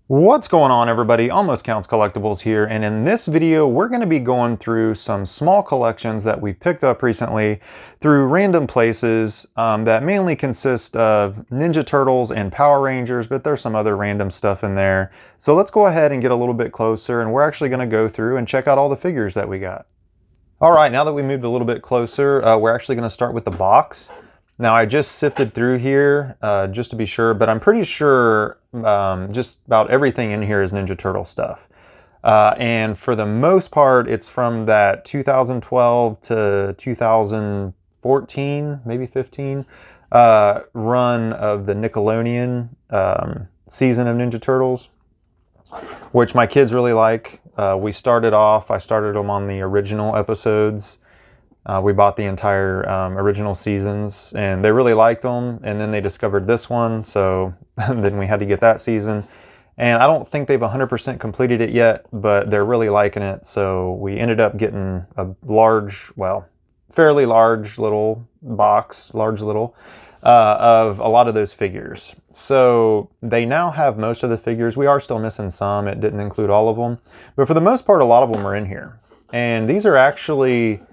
What's going on, everybody? Almost Counts Collectibles here, and in this video we're going to be going through some small collections that we picked up recently through random places that mainly consist of Ninja Turtles and Power Rangers, but there's some other random stuff in there. So let's go ahead and get a little bit closer, and we're actually going to go through and check out all the figures that we got. Alright, now that we moved a little bit closer, we're actually going to start with the box. Now I just sifted through here just to be sure, but I'm pretty sure just about everything in here is Ninja Turtle stuff. And for the most part, it's from that 2012 to 2014, maybe 15 run of the Nickelodeon season of Ninja Turtles, which my kids really like. I started them on the original episodes. We bought the entire original seasons, and they really liked them, and then they discovered this one, so then we had to get that season. And I don't think they've 100% completed it yet, but they're really liking it, so we ended up getting a large, well, fairly large little box, of a lot of those figures. So they now have most of the figures. We are still missing some. It didn't include all of them, but for the most part, a lot of them are in here. And these are actually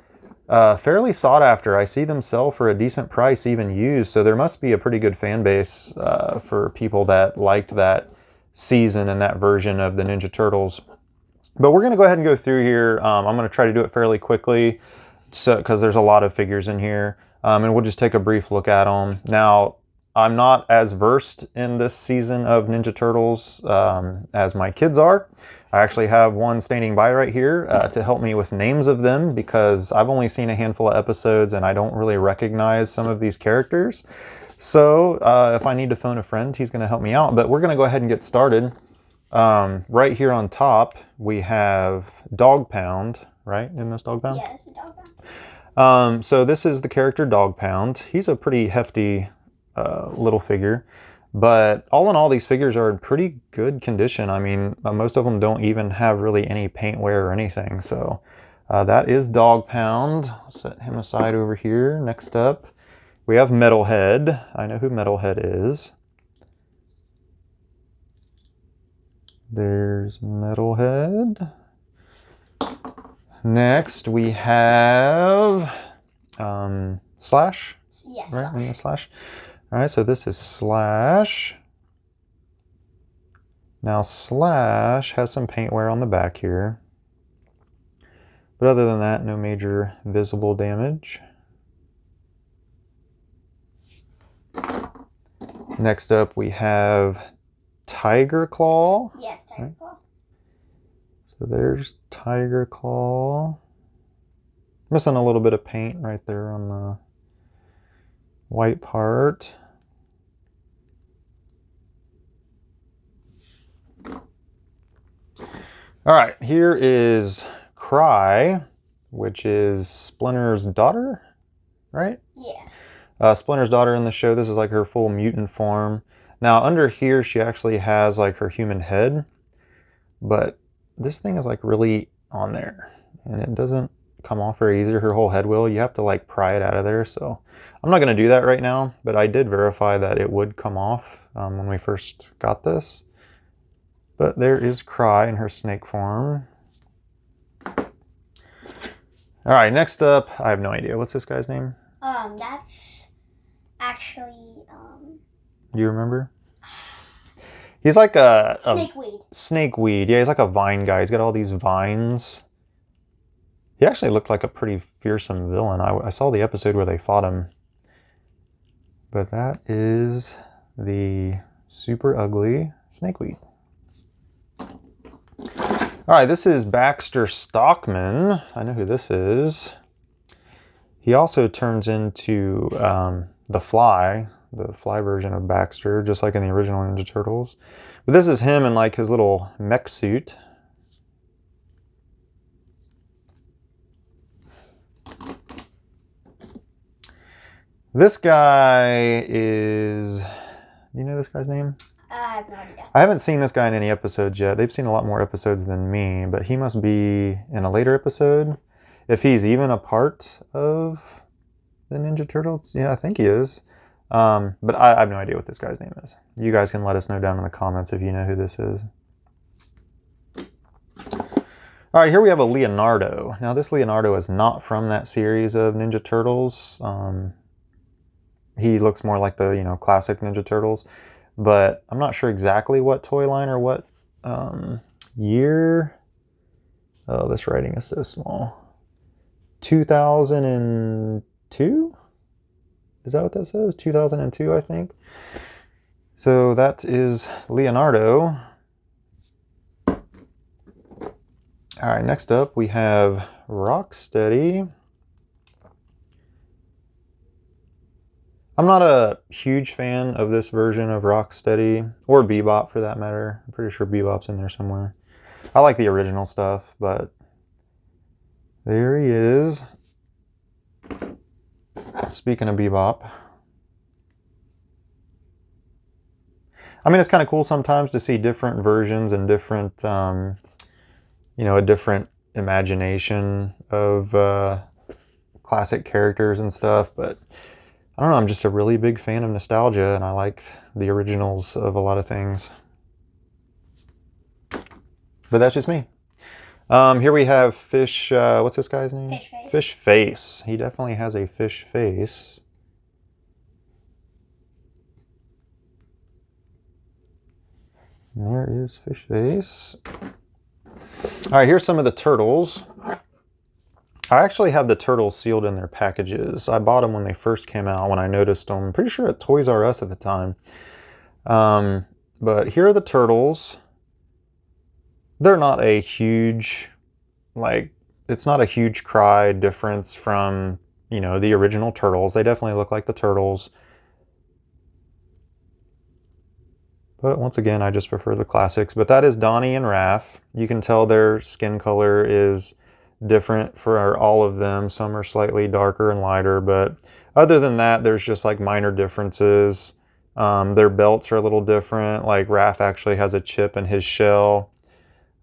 fairly sought after. I see them sell for a decent price, even used, so there must be a pretty good fan base for people that liked that season and that version of the Ninja Turtles. But we're going to go ahead and go through here. I'm going to try to do it fairly quickly because there's a lot of figures in here, and we'll just take a brief look at them. Now, I'm not as versed in this season of Ninja Turtles as my kids are. I actually have one standing by right here to help me with names of them, because I've only seen a handful of episodes and I don't really recognize some of these characters. So if I need to phone a friend, he's going to help me out. But we're going to go ahead and get started. Right here on top, we have Dog Pound, right? Isn't this Dog Pound? Yeah, it's a Dog Pound. So this is the character Dog Pound. He's a pretty hefty little figure. But all in all, these figures are in pretty good condition. I mean, most of them don't even have really any paint wear or anything. So that is Dog Pound. Set him aside over here. Next up, we have Metalhead. I know who Metalhead is. There's Metalhead. Next, we have Slash. Yes. Right, in the Slash. All right, so this is Slash. Now Slash has some paint wear on the back here, but other than that, no major visible damage. Next up, we have Tiger Claw. Yes, Tiger Claw. So there's Tiger Claw. Missing a little bit of paint right there on the white part. All right, here is Cry, which is Splinter's daughter, right? Yeah. Splinter's daughter in the show. This is like her full mutant form. Now under here, she actually has like her human head, but this thing is like really on there, and it doesn't come off very easy. Her whole head will. You have to like pry it out of there. So I'm not going to do that right now, but I did verify that it would come off when we first got this. But there is Cry in her snake form. All right, next up, I have no idea. What's this guy's name? That's actually, Do you remember? He's like a Snakeweed. Snakeweed. Yeah, he's like a vine guy. He's got all these vines. He actually looked like a pretty fearsome villain. I saw the episode where they fought him. But that is the super ugly Snakeweed. All right, this is Baxter Stockman. I know who this is. He also turns into the Fly version of Baxter, just like in the original Ninja Turtles. But this is him in like his little mech suit. This guy is, do you know this guy's name? I have no idea. I haven't seen this guy in any episodes yet. They've seen a lot more episodes than me, but he must be in a later episode. If he's even a part of the Ninja Turtles. Yeah, I think he is. But I have no idea what this guy's name is. You guys can let us know down in the comments if you know who this is. All right, here we have a Leonardo. Now, this Leonardo is not from that series of Ninja Turtles. He looks more like the, classic Ninja Turtles, but I'm not sure exactly what toy line or what year. Oh, this writing is so small. 2002? Is that what that says? 2002, I think. So that is Leonardo. All right, next up we have Rocksteady. I'm not a huge fan of this version of Rocksteady, or Bebop for that matter. I'm pretty sure Bebop's in there somewhere. I like the original stuff, but there he is. Speaking of Bebop. I mean, it's kind of cool sometimes to see different versions and different, a different imagination of classic characters and stuff, but I don't know, I'm just a really big fan of nostalgia, and I like the originals of a lot of things. But that's just me. Here we have Fish, what's this guy's name? Fish Face. Fish Face. He definitely has a fish face. And there is Fish Face. All right, here's some of the turtles. I actually have the turtles sealed in their packages. I bought them when they first came out, when I noticed them. I'm pretty sure at Toys R Us at the time. But here are the turtles. They're not a huge, it's not a huge cry difference from, the original turtles. They definitely look like the turtles. But once again, I just prefer the classics. But that is Donnie and Raph. You can tell their skin color is different for all of them. Some are slightly darker and lighter, but other than that, there's just like minor differences. Their belts are a little different. Like Raph actually has a chip in his shell.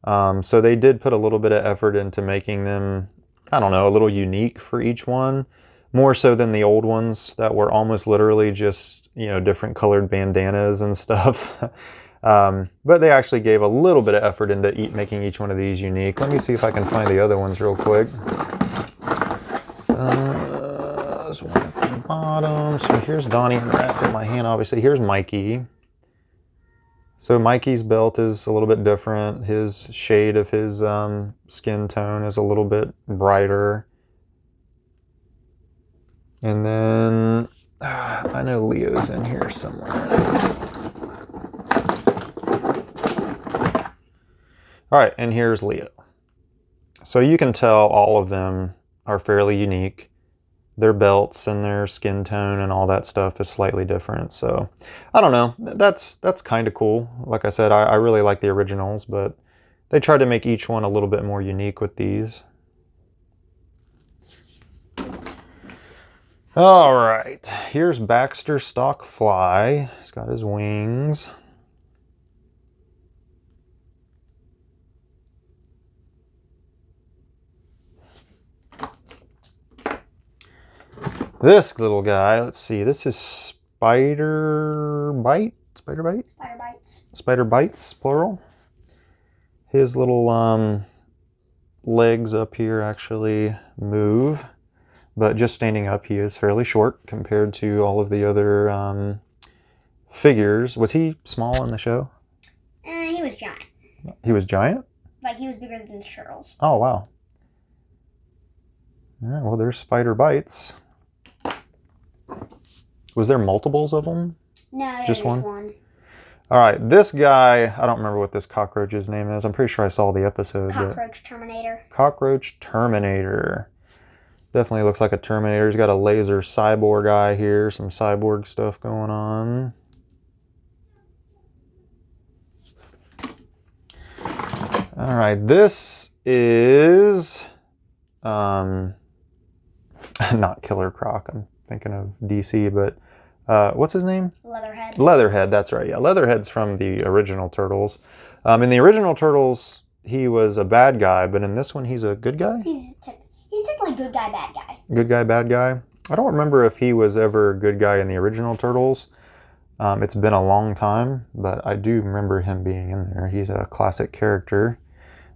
So they did put a little bit of effort into making them, I don't know, a little unique for each one. More so than the old ones that were almost literally just, different colored bandanas and stuff. But they actually gave a little bit of effort into making each one of these unique. Let me see if I can find the other ones real quick. There's one at the bottom. So here's Donnie and Raph in my hand, obviously. Here's Mikey. So Mikey's belt is a little bit different. His shade of his skin tone is a little bit brighter. And then, I know Leo's in here somewhere. All right, and here's Leo. So you can tell all of them are fairly unique. Their belts and their skin tone and all that stuff is slightly different. So I don't know, that's kind of cool. Like I said, I really like the originals, but they tried to make each one a little bit more unique with these. All right, here's Baxter Stock Fly. He's got his wings. This little guy, let's see, this is Spider Bite? Spider Bite? Spider Bites. Spider Bites, plural. His little legs up here actually move, but just standing up he is fairly short compared to all of the other figures. Was he small in the show? He was giant. He was giant? Like, he was bigger than the turtles. Oh, wow. All right, well, there's Spider Bites. Was there multiples of them? No, just one? All right, this guy, I don't remember what this cockroach's name is. I'm pretty sure I saw the episode. Cockroach Terminator. Cockroach Terminator. Definitely looks like a Terminator. He's got a laser cyborg eye here. Some cyborg stuff going on. All right, this is not Killer Croc. I'm thinking of DC, but what's his name? Leatherhead. Leatherhead, that's right. Yeah, Leatherhead's from the original Turtles. In the original Turtles, he was a bad guy, but in this one, he's a good guy? He's technically good guy, bad guy. Good guy, bad guy? I don't remember if he was ever a good guy in the original Turtles. It's been a long time, but I do remember him being in there. He's a classic character.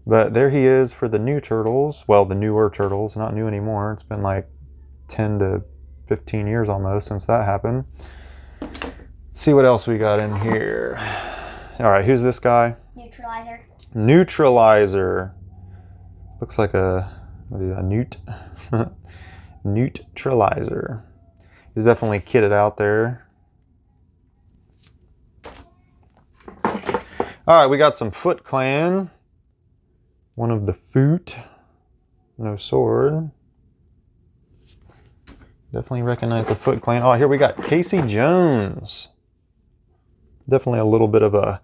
But there he is for the new Turtles. Well, the newer Turtles, not new anymore. It's been like 10 to 15 years almost since that happened. Let's see what else we got in here. All right, who's this guy? Neutralizer. Neutralizer. Looks like a newt. Neutralizer. He's definitely kitted out there. All right, we got some Foot Clan. One of the Foot. No sword. Definitely recognize the Foot Clan. Oh, here we got Casey Jones. Definitely a little bit of a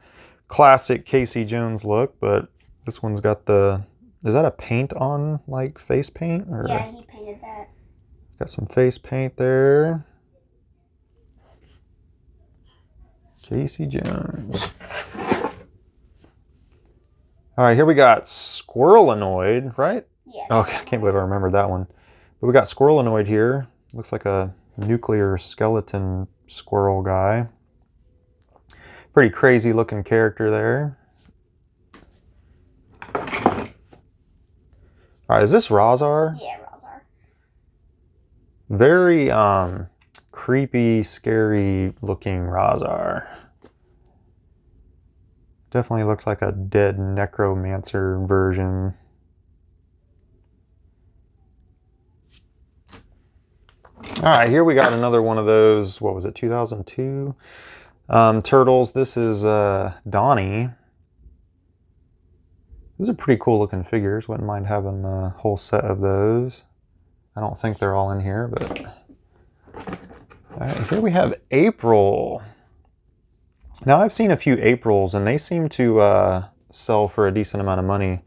classic Casey Jones look, but this one's got the... Is that a paint on, like, face paint? Or... Yeah, he painted that. Got some face paint there. Casey Jones. All right, here we got Squirrelanoid, right? Yeah. Okay, I can't believe I remembered that one. But we got Squirrelanoid here. Looks like a nuclear skeleton squirrel guy. Pretty crazy looking character there. All right, is this Razar? Yeah, Razar. Very creepy, scary looking Razar. Definitely looks like a dead necromancer version. All right, here we got another one of those, what was it, 2002 Turtles. This is Donnie. These are pretty cool looking figures. Wouldn't mind having the whole set of those. I don't think they're all in here, but... All right, here we have April. Now, I've seen a few Aprils, and they seem to sell for a decent amount of money.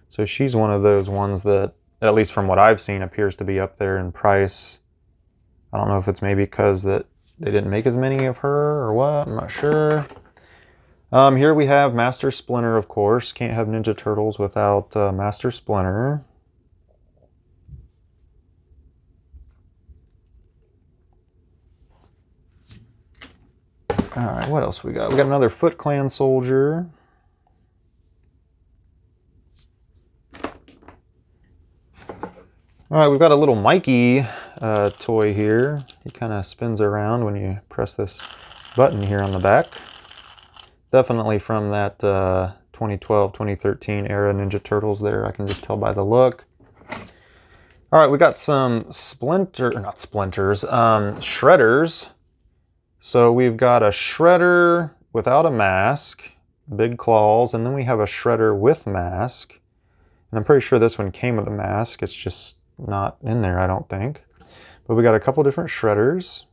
So she's one of those ones that, at least from what I've seen, appears to be up there in price. I don't know if it's maybe because that they didn't make as many of her or what. I'm not sure. Here we have Master Splinter, of course. Can't have Ninja Turtles without Master Splinter. All right, what else we got? We got another Foot Clan soldier. All right, we've got a little Mikey toy here. He kind of spins around when you press this button here on the back. Definitely from that 2012, 2013 era Ninja Turtles there. I can just tell by the look. All right, we got some shredders. So we've got a shredder without a mask, big claws, and then we have a shredder with mask. And I'm pretty sure this one came with a mask. It's just not in there, I don't think. But we got a couple different shredders.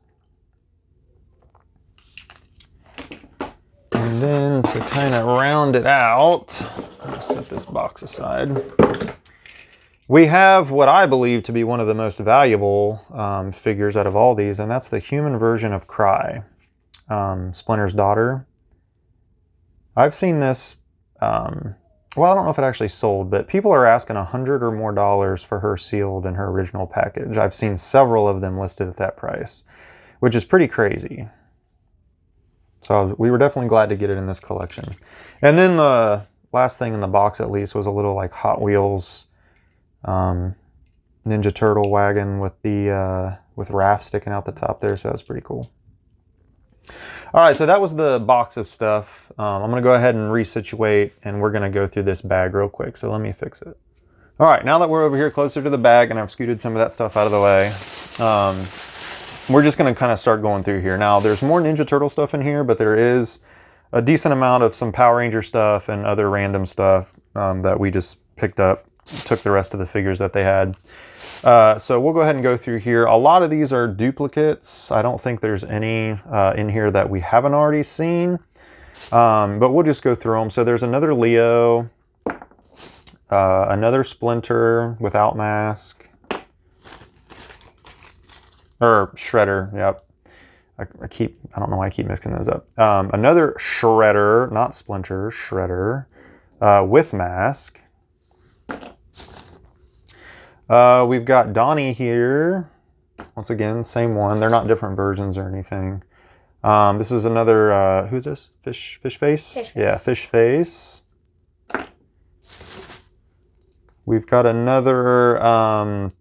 And then to kind of round it out, I'll set this box aside. We have what I believe to be one of the most valuable figures out of all these, and that's the human version of Cry, Splinter's daughter. I've seen this, well, I don't know if it actually sold, but people are asking $100 or more for her sealed in her original package. I've seen several of them listed at that price, which is pretty crazy. So we were definitely glad to get it in this collection. And then the last thing in the box, at least, was a little like Hot Wheels Ninja Turtle wagon with the with Raph sticking out the top there. So that's pretty cool. All right, so that was the box of stuff. I'm gonna go ahead and resituate, and we're gonna go through this bag real quick. So let me fix it. All right, now that we're over here closer to the bag and I've scooted some of that stuff out of the way, we're just gonna kind of start going through here. Now, there's more Ninja Turtle stuff in here, but there is a decent amount of some Power Ranger stuff and other random stuff that we just picked up. Took the rest of the figures that they had. So we'll go ahead and go through here. A lot of these are duplicates. I don't think there's any in here that we haven't already seen. But we'll just go through them. So there's another Leo, another Splinter without mask. Or Shredder, yep. I don't know why I keep mixing those up. Another Shredder, not Splinter, Shredder, with mask. We've got Donnie here. Once again, same one. They're not different versions or anything. This is another, who's this? Fish Face? Fish Face. Yeah, Fish Face. We've got another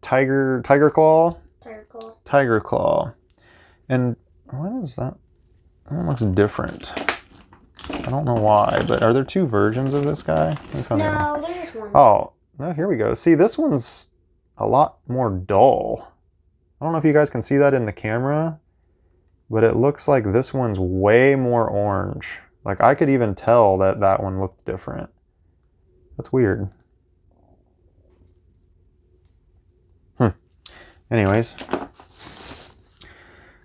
Tiger Claw. Tiger Claw. Tiger Claw. And what is that? That looks different. I don't know why, but are there two versions of this guy? No, there's just one. Oh, no, here we go. See, this one's a lot more dull. I don't know if you guys can see that in the camera, but it looks like this one's way more orange. Like, I could even tell that that one looked different. That's weird. Anyways.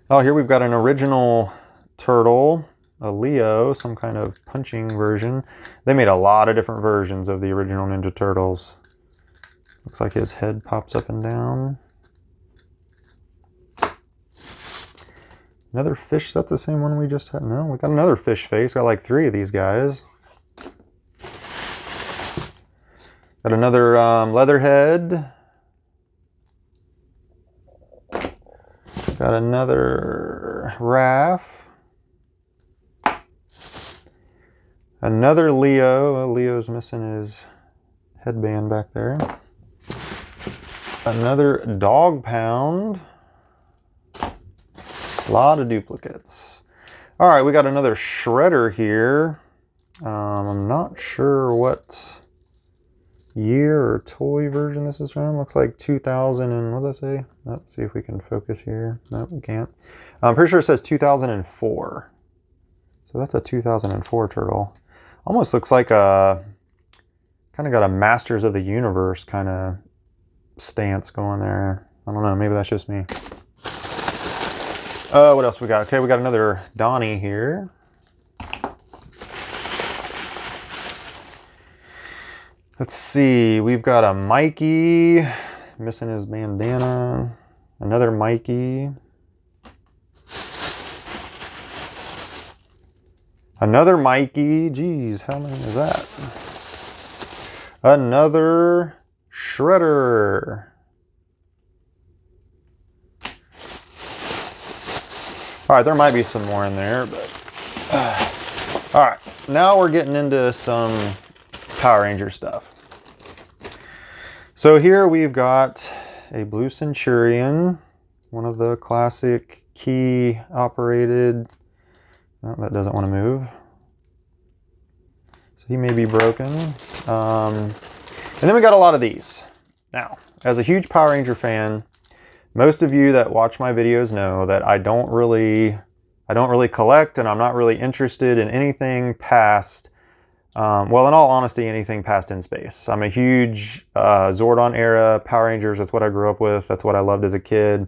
Oh, here we've got an original turtle, a Leo, some kind of punching version. They made a lot of different versions of the original Ninja Turtles. Looks like his head pops up and down. Another fish, that's the same one we just had. No, we got another fish face. Got like 3 of these guys. Got another Leatherhead. Got another Raph. Another Leo. Leo's missing his headband back there. Another Dog Pound. A lot of duplicates. All right, we got another Shredder here. I'm not sure what year or toy version this is from. Looks like 2000 and what does that say? Let's see if we can focus here. No, we can't. I'm pretty sure it says 2004. So that's a 2004 turtle. Almost looks like a kind of got a Masters of the Universe kind of stance going there. I don't know, maybe that's just me. What else we got? Okay, we got another Donnie here. Let's see, we've got a Mikey, missing his bandana. Another Mikey. Another Mikey. Geez, how many is that? Another Shredder. All right, there might be some more in there, but all right, now we're getting into some Power Ranger stuff. So here we've got a Blue Centurion, one of the classic key operated. Oh, that doesn't want to move. So he may be broken. And then we got a lot of these. Now, as a huge Power Ranger fan, most of you that watch my videos know that I don't really collect, and I'm not really interested in anything past, well, in all honesty, anything past in space. I'm a huge Zordon era Power Rangers. That's what I grew up with. That's what I loved as a kid.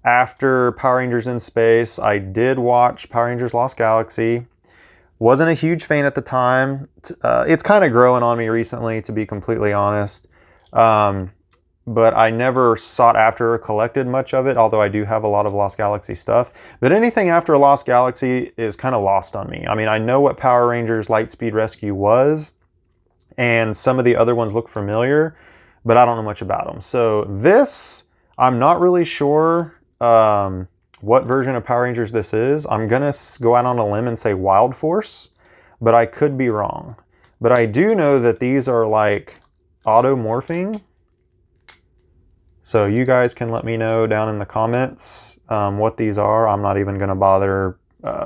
After Power Rangers in Space, I did watch Power Rangers Lost Galaxy. Wasn't a huge fan at the time. It's kind of growing on me recently, to be completely honest. But I never sought after or collected much of it, although I do have a lot of Lost Galaxy stuff. But anything after Lost Galaxy is kind of lost on me. I mean, I know what Power Rangers Lightspeed Rescue was, and some of the other ones look familiar, but I don't know much about them. So this, I'm not really sure what version of Power Rangers this is. I'm gonna go out on a limb and say Wild Force, but I could be wrong. But I do know that these are like automorphing. So you guys can let me know down in the comments what these are. I'm not even going to bother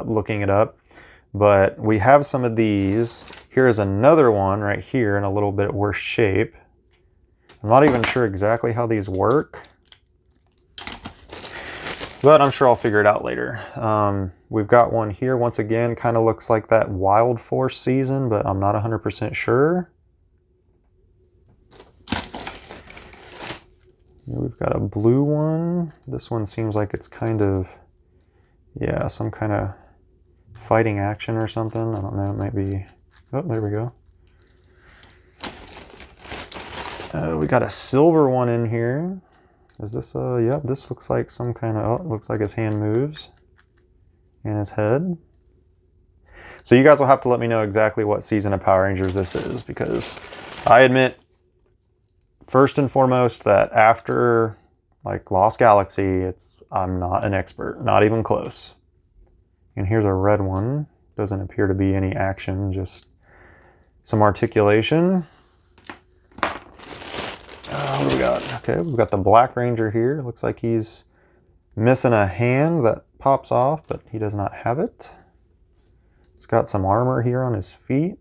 looking it up. But we have some of these. Here's another one right here in a little bit worse shape. I'm not even sure exactly how these work, but I'm sure I'll figure it out later. We've got one here. Once again, kind of looks like that Wild Force season, but I'm not 100% sure. We've got a blue one. This one seems like it's kind of, yeah, some kind of fighting action or something. I don't know, it might be, oh, there we go. We got a silver one in here. Is this yep, this looks like some kind of, oh, it looks like his hand moves and his head. So you guys will have to let me know exactly what season of Power Rangers this is, because I admit, first and foremost, that after like Lost Galaxy, I'm not an expert, not even close. And here's a red one. Doesn't appear to be any action, just some articulation. What do we got? Okay, we've got the Black Ranger here. Looks like he's missing a hand that pops off, but he does not have it. He's got some armor here on his feet.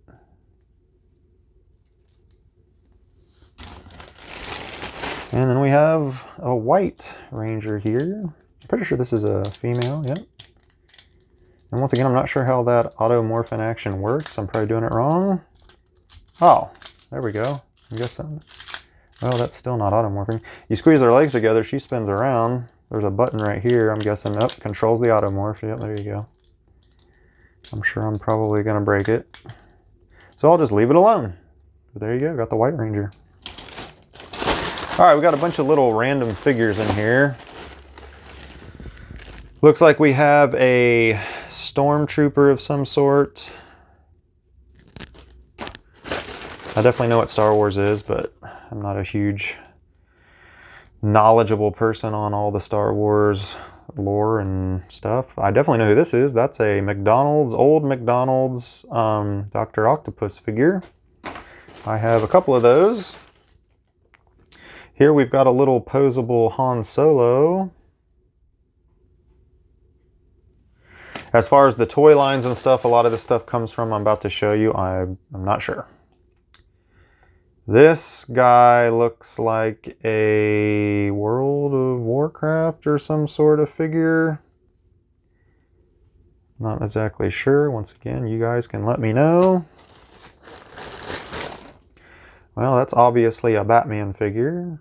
And then we have a White Ranger here. I'm pretty sure this is a female, yep. And once again, I'm not sure how that automorph in action works. I'm probably doing it wrong. Oh, there we go. I'm guessing. Well, that's still not automorphing. You squeeze their legs together, she spins around. There's a button right here. I'm guessing, oh, controls the automorph. Yep, there you go. I'm sure I'm probably going to break it. So I'll just leave it alone. But there you go, got the White Ranger. All right, we got a bunch of little random figures in here. Looks like we have a stormtrooper of some sort. I definitely know what Star Wars is, but I'm not a huge knowledgeable person on all the Star Wars lore and stuff. I definitely know who this is. That's a McDonald's, old McDonald's Dr. Octopus figure. I have a couple of those. Here we've got a little posable Han Solo. As far as the toy lines and stuff, a lot of this stuff comes from, I'm about to show you, I'm not sure. This guy looks like a World of Warcraft or some sort of figure. Not exactly sure. Once again, you guys can let me know. Well, that's obviously a Batman figure.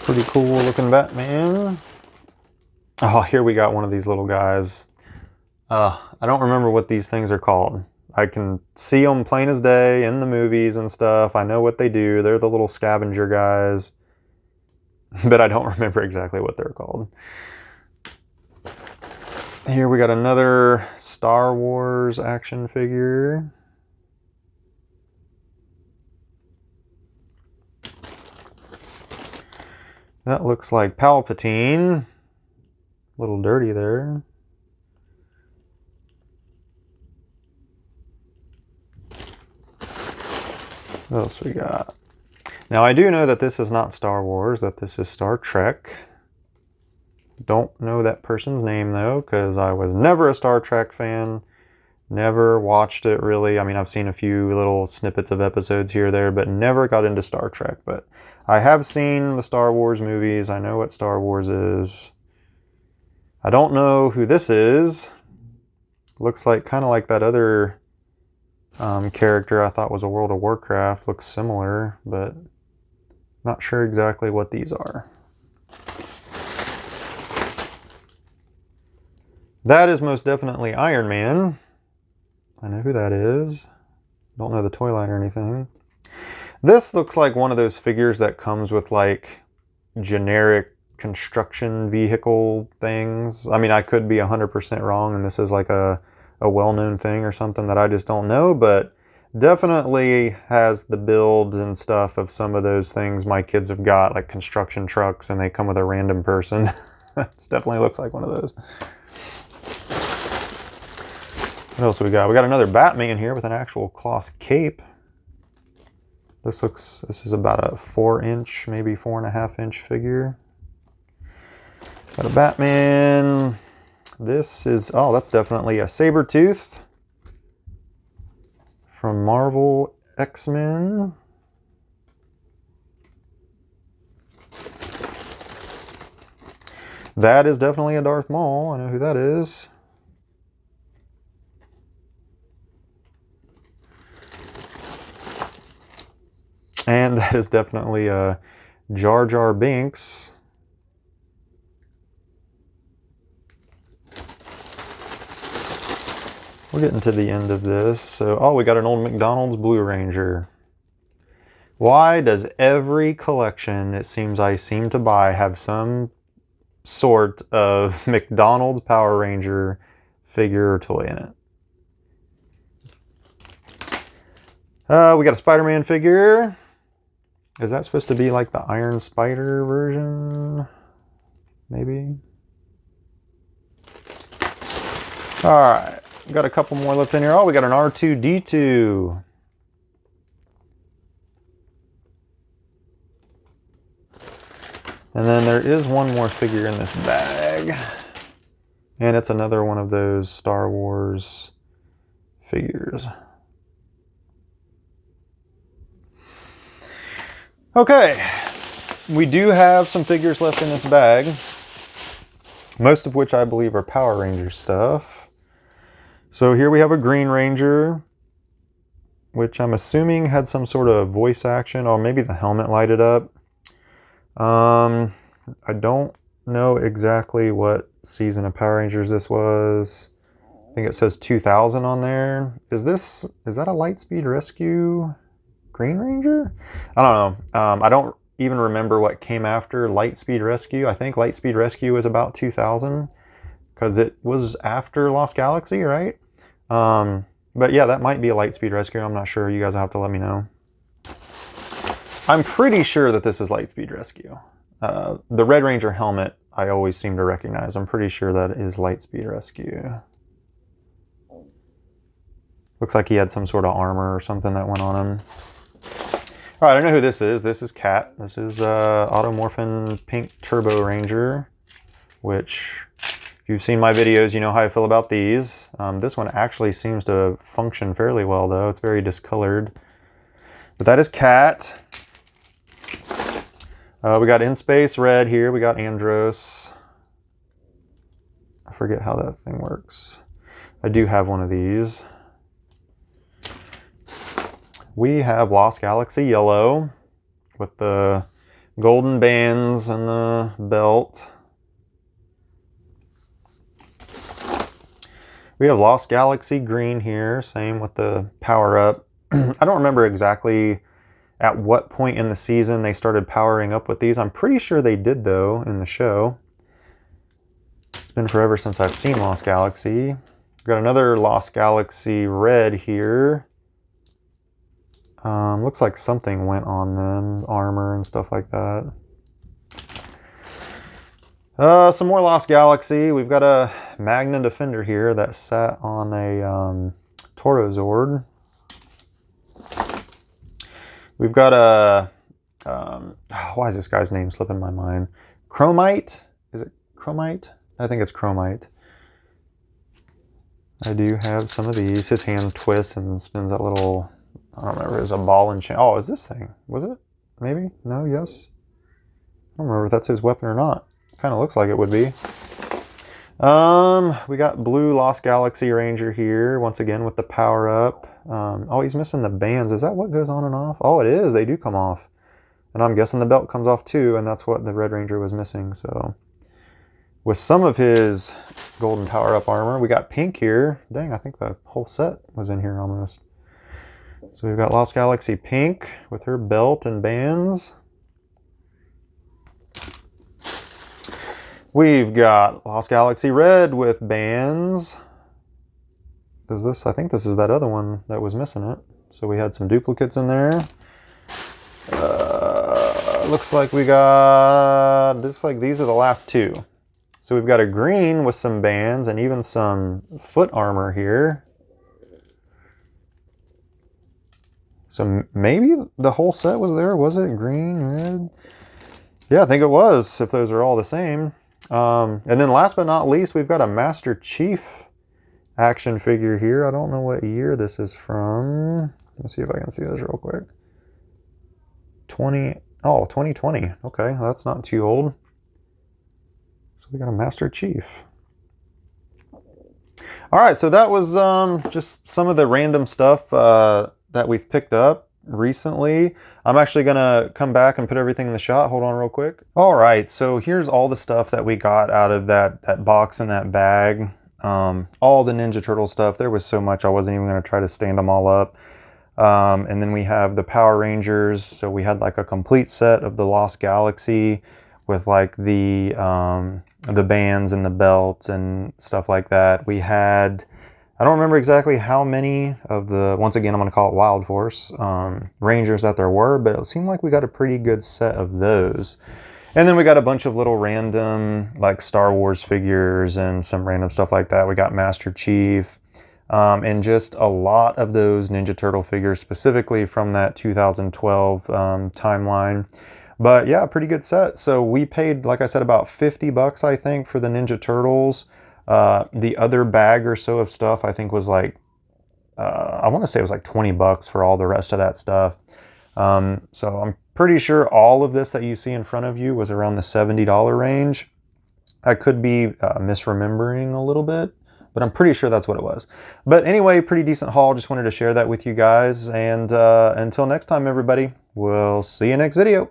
Pretty cool looking Batman. Oh, here we got one of these little guys. I don't remember what these things are called. I can see them plain as day in the movies and stuff. I know what they do. They're the little scavenger guys. But I don't remember exactly what they're called. Here we got another Star Wars action figure. That looks like Palpatine. A little dirty there. What else we got? Now I do know that this is not Star Wars, that this is Star Trek. Don't know that person's name though, because I was never a Star Trek fan. Never watched it really. I mean, I've seen a few little snippets of episodes here or there, but never got into Star Trek. But I have seen the Star Wars movies. I know what Star Wars is. I don't know who this is. Looks like kind of like that other character I thought was a World of Warcraft. Looks similar, but not sure exactly what these are. That is most definitely Iron Man. I know who that is. Don't know the toy line or anything. This looks like one of those figures that comes with like generic construction vehicle things. I mean, I could be 100% wrong and this is like a well-known thing or something that I just don't know, but definitely has the builds and stuff of some of those things my kids have got, like construction trucks, and they come with a random person. It definitely looks like one of those. What else we got? We got another Batman here with an actual cloth cape. This is about a 4-inch, maybe 4.5-inch figure. Got a Batman. This is, oh, that's definitely a Sabretooth from Marvel X-Men. That is definitely a Darth Maul. I know who that is. And that is definitely a Jar Jar Binks. We're getting to the end of this. So, oh, we got an old McDonald's Blue Ranger. Why does every collection it seems I seem to buy have some sort of McDonald's Power Ranger figure or toy in it? We got a Spider-Man figure. Is that supposed to be like the Iron Spider version? Maybe. All right, We got a couple more left in here. Oh, we got an R2-D2. And then there is one more figure in this bag. And it's another one of those Star Wars figures. Okay, we do have some figures left in this bag. Most of which I believe are Power Ranger stuff. So here we have a Green Ranger, which I'm assuming had some sort of voice action, or maybe the helmet lighted up. I don't know exactly what season of Power Rangers this was. I think it says 2000 on there. Is that a Lightspeed Rescue Green Ranger? I don't know. I don't even remember what came after Lightspeed Rescue. I think Lightspeed Rescue was about 2000 because it was after Lost Galaxy, right? But yeah, that might be a Lightspeed Rescue. I'm not sure. You guys will have to let me know. I'm pretty sure that this is Lightspeed Rescue. The Red Ranger helmet, I always seem to recognize. I'm pretty sure that is Lightspeed Rescue. Looks like he had some sort of armor or something that went on him. All right, I know who this is. This is Cat. This is Automorphin Pink Turbo Ranger, which, if you've seen my videos, you know how I feel about these. This one actually seems to function fairly well, though. It's very discolored. But that is Cat. We got In Space Red here. We got Andros. I forget how that thing works. I do have one of these. We have Lost Galaxy Yellow with the golden bands and the belt. We have Lost Galaxy Green here, same with the power-up. I don't remember exactly at what point in the season they started powering up with these. I'm pretty sure they did, though, in the show. It's been forever since I've seen Lost Galaxy. We've got another Lost Galaxy Red here. Looks like something went on them, armor and stuff like that. Some more Lost Galaxy. We've got a Magna Defender here that sat on a Toro Zord. We've got a, why is this guy's name slipping my mind? Chromite? Is it Chromite? I think it's Chromite. I do have some of these. His hand twists and spins that little, I don't remember, it was a ball and chain. Oh, is this thing? Was it? Maybe? No? Yes? I don't remember if that's his weapon or not. Kind of looks like it would be. We got blue Lost Galaxy Ranger here, once again with the power up. Oh, he's missing the bands. Is that what goes on and off? Oh, it is. They do come off. And I'm guessing the belt comes off too, and that's what the Red Ranger was missing. So with some of his golden power-up armor, we got pink here. Dang, I think the whole set was in here almost. So we've got Lost Galaxy Pink with her belt and bands. We've got Lost Galaxy Red with bands. Is this? I think this is that other one that was missing it. So we had some duplicates in there. Looks like we got, looks like these are the last two. So we've got a green with some bands and even some foot armor here. So maybe the whole set was there. Was it green, red? Yeah, I think it was, if those are all the same. And then last but not least, we've got a Master Chief action figure here. I don't know what year this is from. Let's see if I can see this real quick. 2020. Okay, that's not too old. So we got a Master Chief. All right, so that was just some of the random stuff that we've picked up recently. I'm actually gonna come back and put everything in the shot. Hold on real quick. All right, so here's all the stuff that we got out of that box and that bag. All the Ninja Turtle stuff. There was so much I wasn't even gonna try to stand them all up. And then we have the Power Rangers. So we had like a complete set of the Lost Galaxy with like the bands and the belt and stuff like that. We had, I don't remember exactly how many of the, once again, I'm going to call it Wild Force Rangers that there were, but it seemed like we got a pretty good set of those. And then we got a bunch of little random like Star Wars figures and some random stuff like that. We got Master Chief. and just a lot of those Ninja Turtle figures, specifically from that 2012 timeline. But yeah, pretty good set. So we paid, like I said, about 50 bucks, I think, for the Ninja Turtles. The other bag or so of stuff, I think, was like, I want to say it was like 20 bucks for all the rest of that stuff. So I'm pretty sure all of this that you see in front of you was around the $70 range. I could be misremembering a little bit, but I'm pretty sure that's what it was. But anyway, pretty decent haul. Just wanted to share that with you guys. And until next time, everybody, we'll see you next video.